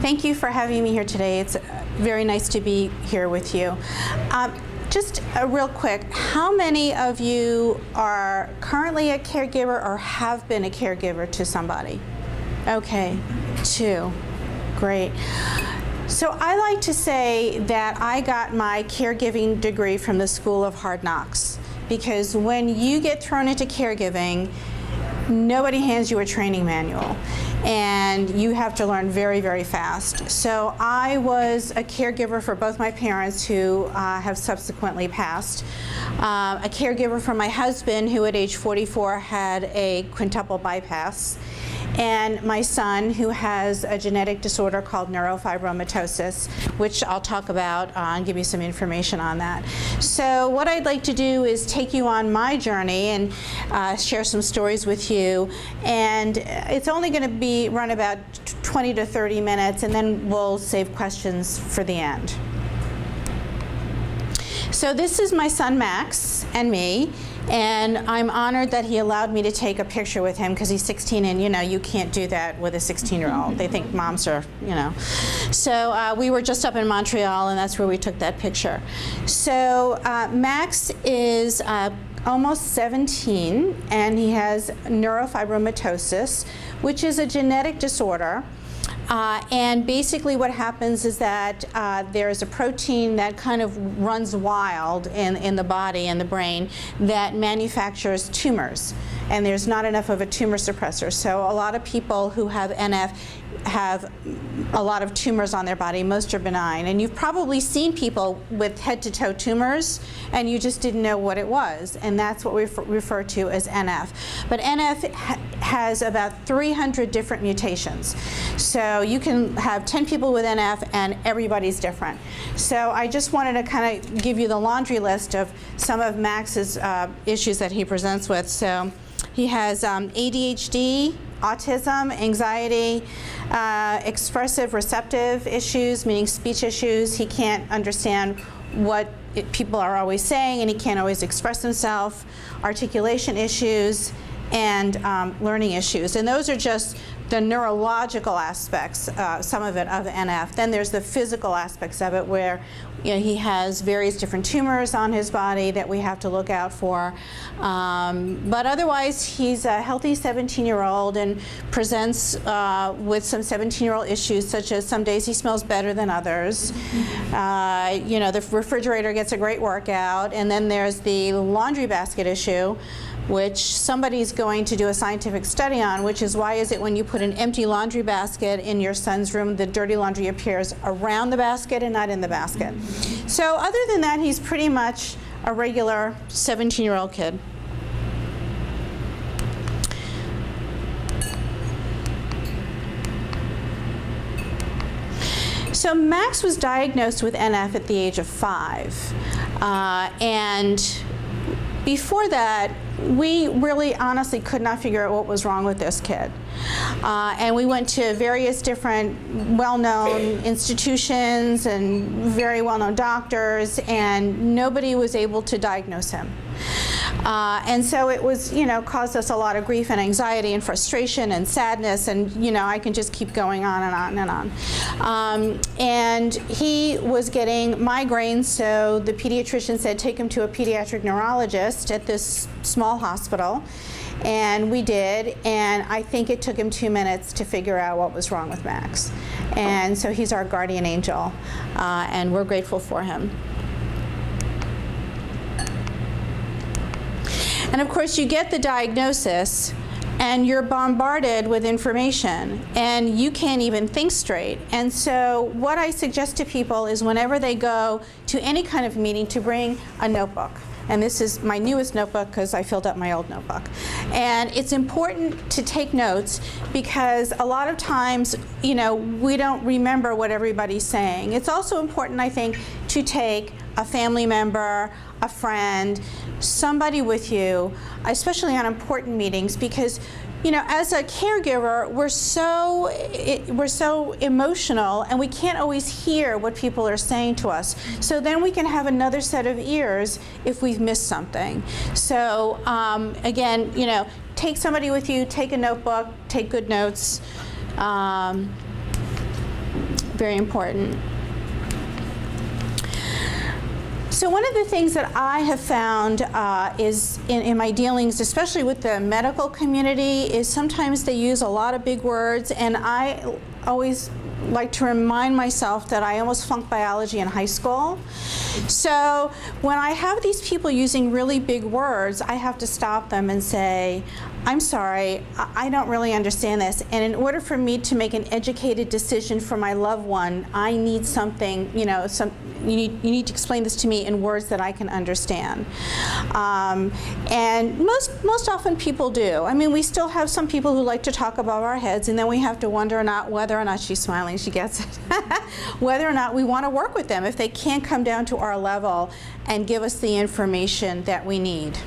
Thank you for having me here today. It's very nice to be here with you. Just real quick, how many of you are currently a caregiver or have been a caregiver to somebody? Okay, 2. Great. So I like to say that I got my caregiving degree from the School of Hard Knocks, because when you get thrown into caregiving, nobody hands you a training manual, and you have to learn very, very fast. So I was a caregiver for both my parents, who have subsequently passed, a caregiver for my husband, who at age 44 had a quintuple bypass, and my son, who has a genetic disorder called neurofibromatosis, which I'll talk about and give you some information on that. So what I'd like to do is take you on my journey and share some stories with you. And it's only going to run about 20 to 30 minutes, and then we'll save questions for the end. So this is my son Max and me, and I'm honored that he allowed me to take a picture with him, because he's 16, and you can't do that with a 16-year-old. They think moms are, So we were just up in Montreal, and that's where we took that picture. So Max is almost 17, and he has neurofibromatosis, which is a genetic disorder. And basically what happens is that there's a protein that kind of runs wild in the body and the brain that manufactures tumors. And there's not enough of a tumor suppressor. So a lot of people who have NF have a lot of tumors on their body. Most are benign. And you've probably seen people with head-to-toe tumors, and you just didn't know what it was. And that's what we refer to as NF. But NF has about 300 different mutations. So you can have 10 people with NF, and everybody's different. So I just wanted to kind of give you the laundry list of some of Max's issues that he presents with. So he has ADHD, autism, anxiety, expressive receptive issues, meaning speech issues. He can't understand what people are always saying, and he can't always express himself, articulation issues, and learning issues. And those are just the neurological aspects, some of it, of NF. Then there's the physical aspects of it, where he has various different tumors on his body that we have to look out for. But otherwise, he's a healthy 17-year-old and presents with some 17-year-old issues, such as some days he smells better than others. The refrigerator gets a great workout. And then there's the laundry basket issue, which somebody's going to do a scientific study on, which is why is it when you put an empty laundry basket in your son's room, the dirty laundry appears around the basket and not in the basket. So other than that, he's pretty much a regular 17-year-old kid. So Max was diagnosed with NF at the age of 5. And before that, we really honestly could not figure out what was wrong with this kid. And we went to various different well-known institutions and very well-known doctors, and nobody was able to diagnose him. And so it was, caused us a lot of grief and anxiety and frustration and sadness, and, I can just keep going on and on and on. And he was getting migraines, so the pediatrician said, take him to a pediatric neurologist at this small hospital. And we did, and I think it took him 2 minutes to figure out what was wrong with Max. And so he's our guardian angel, and we're grateful for him. And of course, you get the diagnosis, and you're bombarded with information, and you can't even think straight. And so what I suggest to people is whenever they go to any kind of meeting, to bring a notebook. And this is my newest notebook, because I filled up my old notebook. And it's important to take notes, because a lot of times, we don't remember what everybody's saying. It's also important, I think, to take a family member, a friend, somebody with you, especially on important meetings, because as a caregiver, we're so emotional, and we can't always hear what people are saying to us. So then we can have another set of ears if we've missed something. So again, take somebody with you, take a notebook, take good notes. Very important. So one of the things that I have found is in my dealings, especially with the medical community, is sometimes they use a lot of big words, and I always like to remind myself that I almost flunked biology in high school. So when I have these people using really big words, I have to stop them and say, I'm sorry, I don't really understand this, and in order for me to make an educated decision for my loved one, I need something, you know, you need to explain this to me in words that I can understand. And most often people do. I mean, we still have some people who like to talk above our heads, and then we have to wonder whether or not she's smiling, she gets it, whether or not we want to work with them if they can't come down to our level and give us the information that we need.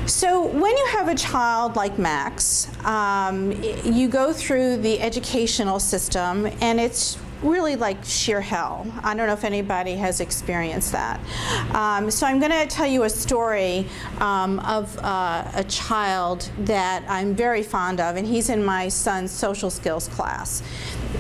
So when you have a child like Max, you go through the educational system, and it's really like sheer hell. I don't know if anybody has experienced that. So I'm going to tell you a story of a child that I'm very fond of, and he's in my son's social skills class.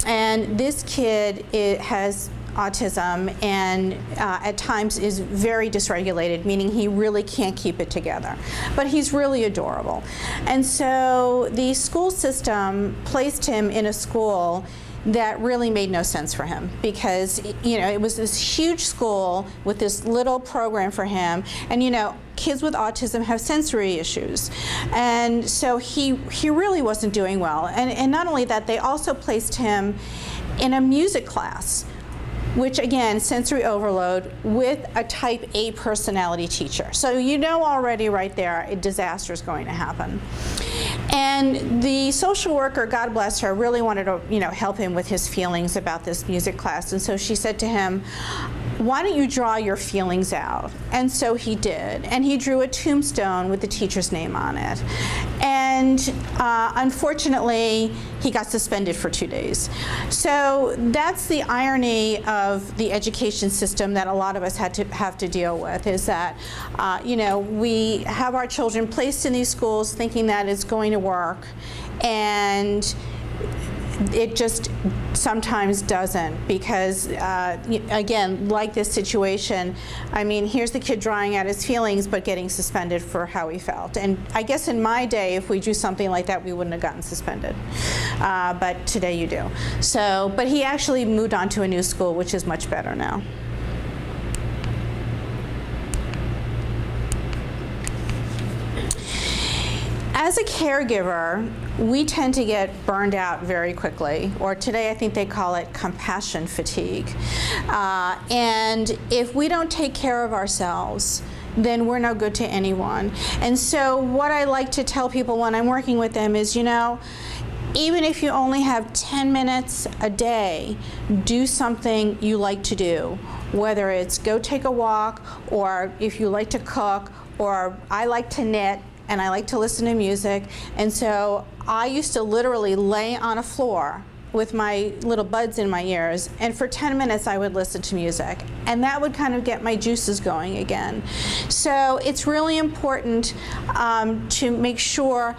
And this kid has autism, and at times is very dysregulated, meaning he really can't keep it together. But he's really adorable. And so the school system placed him in a school that really made no sense for him, because, you know, it was this huge school with this little program for him, and, you know, kids with autism have sensory issues, and so he really wasn't doing well. And not only that, they also placed him in a music class, which again, sensory overload, with a type A personality teacher. So you know already right there, a disaster is going to happen. And the social worker, God bless her, really wanted to, you know, help him with his feelings about this music class. And so she said to him, why don't you draw your feelings out? And so he did. And he drew a tombstone with the teacher's name on it. And unfortunately, he got suspended for 2 days. So that's the irony of the education system that a lot of us have to deal with, is that, you know, we have our children placed in these schools thinking that it's going to work, and it just sometimes doesn't, because again, like this situation, I mean, here's the kid drawing out his feelings but getting suspended for how he felt. And I guess in my day, if we do something like that, we wouldn't have gotten suspended. But today you do. So, but he actually moved on to a new school, which is much better now. As a caregiver, we tend to get burned out very quickly, or today I think they call it compassion fatigue. And if we don't take care of ourselves, then we're no good to anyone. And so what I like to tell people when I'm working with them is, you know, even if you only have 10 minutes a day, do something you like to do, whether it's go take a walk, or if you like to cook, or I like to knit, and I like to listen to music. And so I used to literally lay on a floor with my little buds in my ears, and for 10 minutes I would listen to music. And that would kind of get my juices going again. So it's really important to make sure,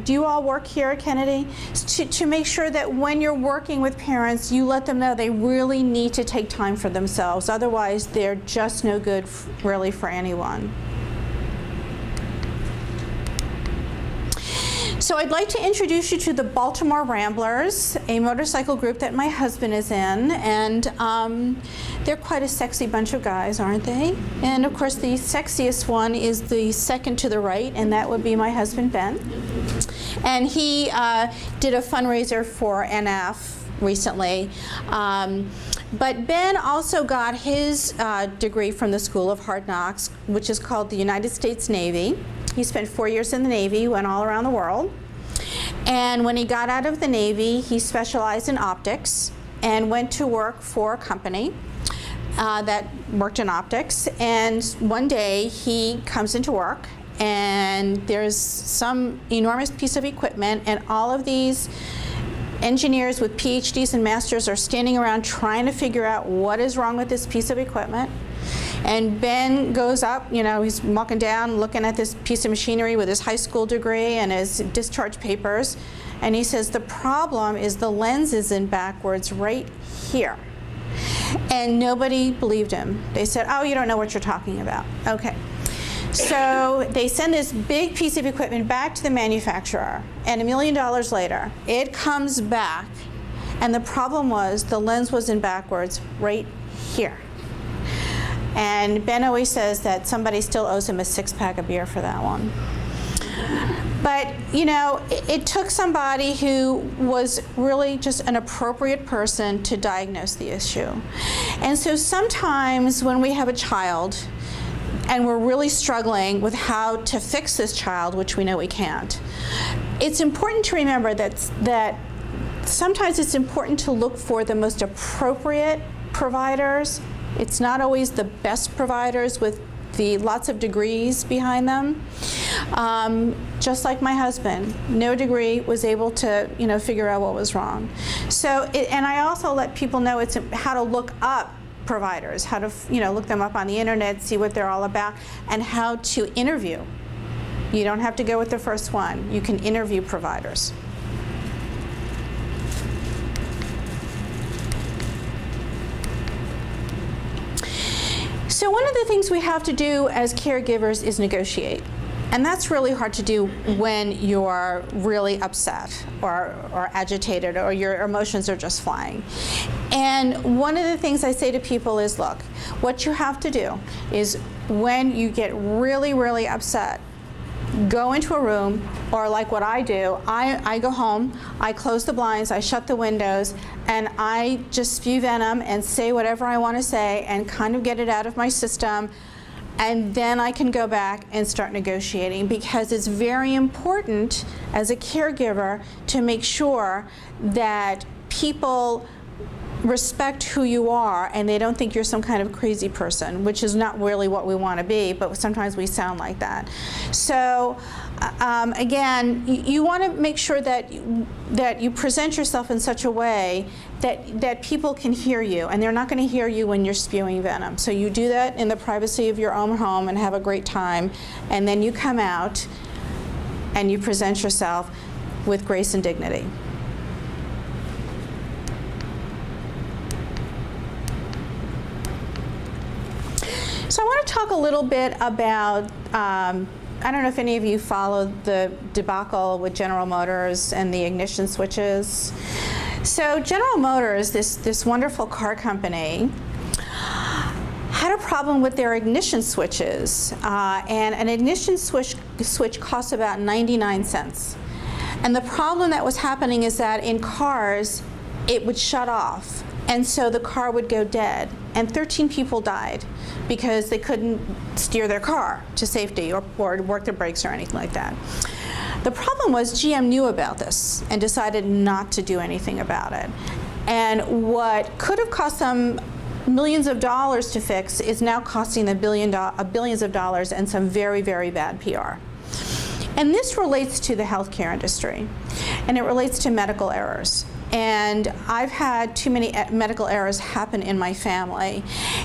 do you all work here at Kennedy? To make sure that when you're working with parents, you let them know they really need to take time for themselves. Otherwise, they're just no good really for anyone. So I'd like to introduce you to the Baltimore Ramblers, a motorcycle group that my husband is in, and they're quite a sexy bunch of guys, aren't they? And of course the sexiest one is the second to the right, and that would be my husband, Ben. And he did a fundraiser for NF recently. But Ben also got his degree from the School of Hard Knocks, which is called the United States Navy. He spent 4 years in the Navy, went all around the world. And when he got out of the Navy, he specialized in optics and went to work for a company that worked in optics. And one day he comes into work, and there's some enormous piece of equipment, and all of these engineers with PhDs and masters are standing around trying to figure out what is wrong with this piece of equipment. And Ben goes up, you know, he's walking down looking at this piece of machinery with his high school degree and his discharge papers. And he says, the problem is the lens is in backwards right here. And nobody believed him. They said, oh, you don't know what you're talking about. Okay. So they send this big piece of equipment back to the manufacturer, and $1 million later, it comes back, and the problem was the lens was in backwards right here. And Ben always says that somebody still owes him a 6-pack of beer for that one. But, you know, it took somebody who was really just an appropriate person to diagnose the issue. And so sometimes when we have a child and we're really struggling with how to fix this child, which we know we can't, it's important to remember that sometimes it's important to look for the most appropriate providers. It's not always the best providers with the lots of degrees behind them. Just like my husband, no degree, was able to, you know, figure out what was wrong. So, and I also let people know it's how to look up providers, how to, you know, look them up on the internet, see what they're all about, and how to interview. You don't have to go with the first one. You can interview providers. So one of the things we have to do as caregivers is negotiate. And that's really hard to do when you're really upset or agitated or your emotions are just flying. And one of the things I say to people is, look, what you have to do is when you get really, really upset, go into a room, or like what I do, I go home, I close the blinds, I shut the windows, and I just spew venom and say whatever I want to say and kind of get it out of my system. And then I can go back and start negotiating, because it's very important as a caregiver to make sure that people respect who you are and they don't think you're some kind of crazy person, which is not really what we want to be, but sometimes we sound like that. So again, you want to make sure that you present yourself in such a way that people can hear you, and they're not going to hear you when you're spewing venom. So you do that in the privacy of your own home and have a great time, and then you come out and you present yourself with grace and dignity. So I want to talk a little bit about, I don't know if any of you followed the debacle with General Motors and the ignition switches. So General Motors, this wonderful car company, had a problem with their ignition switches. And an ignition switch costs about 99 cents. And the problem that was happening is that in cars, it would shut off. And so the car would go dead. And 13 people died because they couldn't steer their car to safety or work the brakes or anything like that. The problem was GM knew about this and decided not to do anything about it. And what could have cost them millions of dollars to fix is now costing them billions of dollars and some very, very bad PR. And this relates to the healthcare industry, and it relates to medical errors. And I've had too many medical errors happen in my family.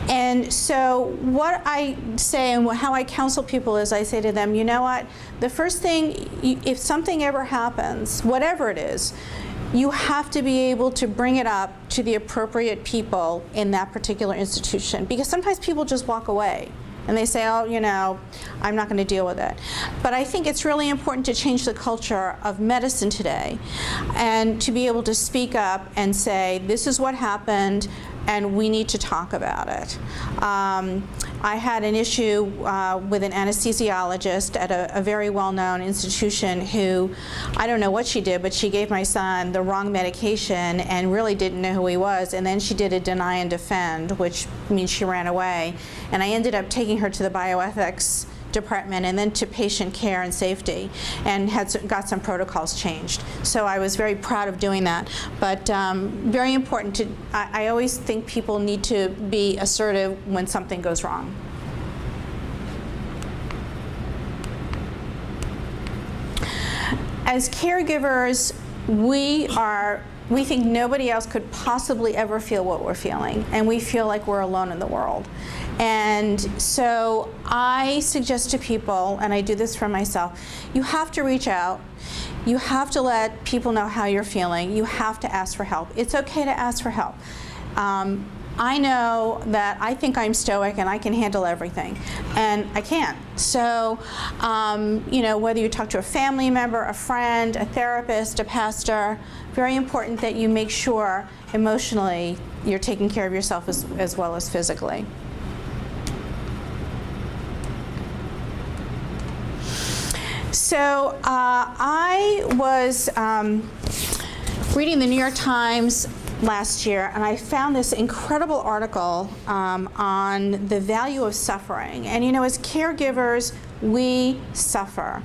And so what I say and how I counsel people is I say to them, you know what, the first thing, if something ever happens, whatever it is, you have to be able to bring it up to the appropriate people in that particular institution. Because sometimes people just walk away. And they say, oh, you know, I'm not going to deal with it. But I think it's really important to change the culture of medicine today and to be able to speak up and say, this is what happened, and we need to talk about it. I had an issue with an anesthesiologist at a very well-known institution who, I don't know what she did, but she gave my son the wrong medication and really didn't know who he was, and then she did a deny and defend, which means she ran away. And I ended up taking her to the bioethics department and then to patient care and safety, and got some protocols changed. So I was very proud of doing that. But very important to, I always think people need to be assertive when something goes wrong. As caregivers, we think nobody else could possibly ever feel what we're feeling, and we feel like we're alone in the world. And so I suggest to people, and I do this for myself, you have to reach out. You have to let people know how you're feeling. You have to ask for help. It's okay to ask for help. I know that I think I'm stoic and I can handle everything, and I can't. So, you know, whether you talk to a family member, a friend, a therapist, a pastor, very important that you make sure emotionally you're taking care of yourself as well as physically. So I was reading the New York Times last year, and I found this incredible article on the value of suffering. And you know, as caregivers, we suffer.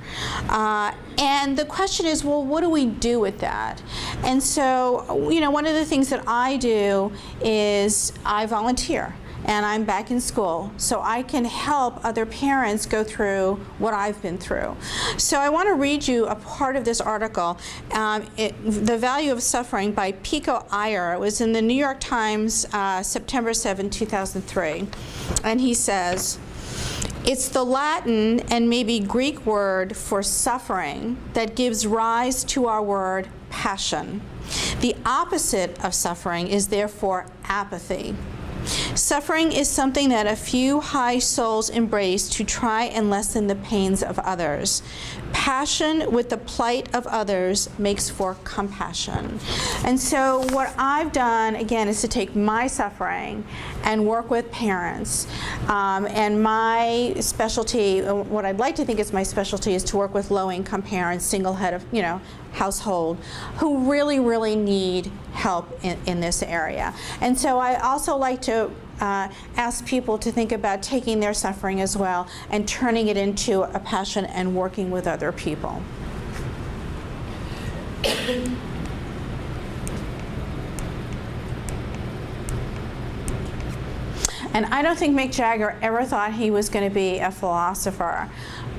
And the question is, well, what do we do with that? And so, you know, one of the things that I do is I volunteer. And I'm back in school, so I can help other parents go through what I've been through. So I want to read you a part of this article, The Value of Suffering by Pico Iyer. It was in the New York Times, September 7, 2003. And he says, "It's the Latin and maybe Greek word for suffering that gives rise to our word passion. The opposite of suffering is therefore apathy. Suffering is something that a few high souls embrace to try and lessen the pains of others. Passion with the plight of others makes for compassion." And so what I've done, again, is to take my suffering and work with parents. And my specialty, what I'd like to think is my specialty, is to work with low-income parents, single head of, you know, household, who really, really need help in this area. And so I also like to ask people to think about taking their suffering as well and turning it into a passion and working with other people. And I don't think Mick Jagger ever thought he was going to be a philosopher,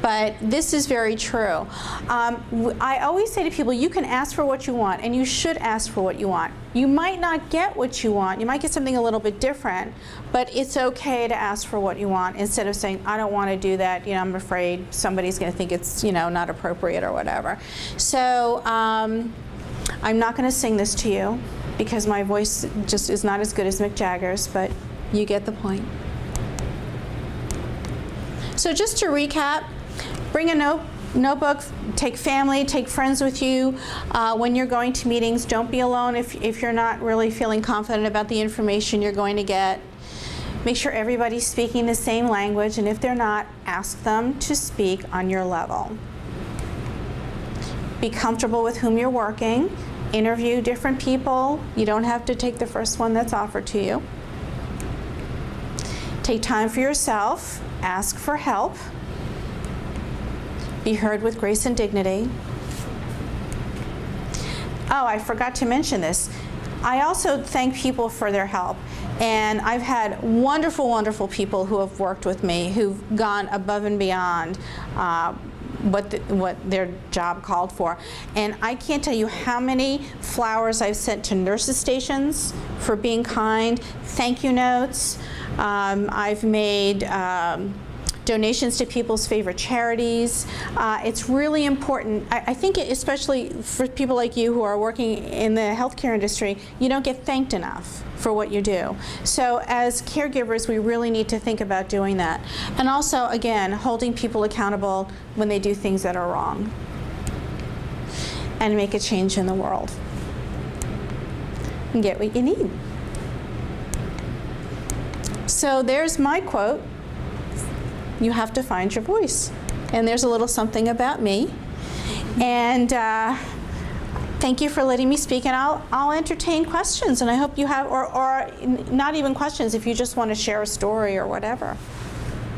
but this is very true. I always say to people, you can ask for what you want, and you should ask for what you want. You might not get what you want. You might get something a little bit different, but it's okay to ask for what you want instead of saying, I don't want to do that. You know, I'm afraid somebody's going to think it's, you know, not appropriate or whatever. So I'm not going to sing this to you because my voice just is not as good as Mick Jagger's, but you get the point. So just to recap, bring a notebook, take family, take friends with you. When you're going to meetings, don't be alone if you're not really feeling confident about the information you're going to get. Make sure everybody's speaking the same language, and if they're not, ask them to speak on your level. Be comfortable with whom you're working. Interview different people. You don't have to take the first one that's offered to you. Take time for yourself. Ask for help. Be heard with grace and dignity. Oh, I forgot to mention this. I also thank people for their help. And I've had wonderful, wonderful people who have worked with me, who've gone above and beyond what their job called for. And I can't tell you how many flowers I've sent to nurses' stations for being kind, thank you notes. I've made donations to people's favorite charities. It's really important. I think especially for people like you who are working in the healthcare industry, you don't get thanked enough for what you do. So as caregivers, we really need to think about doing that. And also, again, holding people accountable when they do things that are wrong and make a change in the world. And get what you need. So there's my quote. You have to find your voice. And there's a little something about me. And thank you for letting me speak, and I'll entertain questions, and I hope you have, or not even questions, if you just want to share a story or whatever.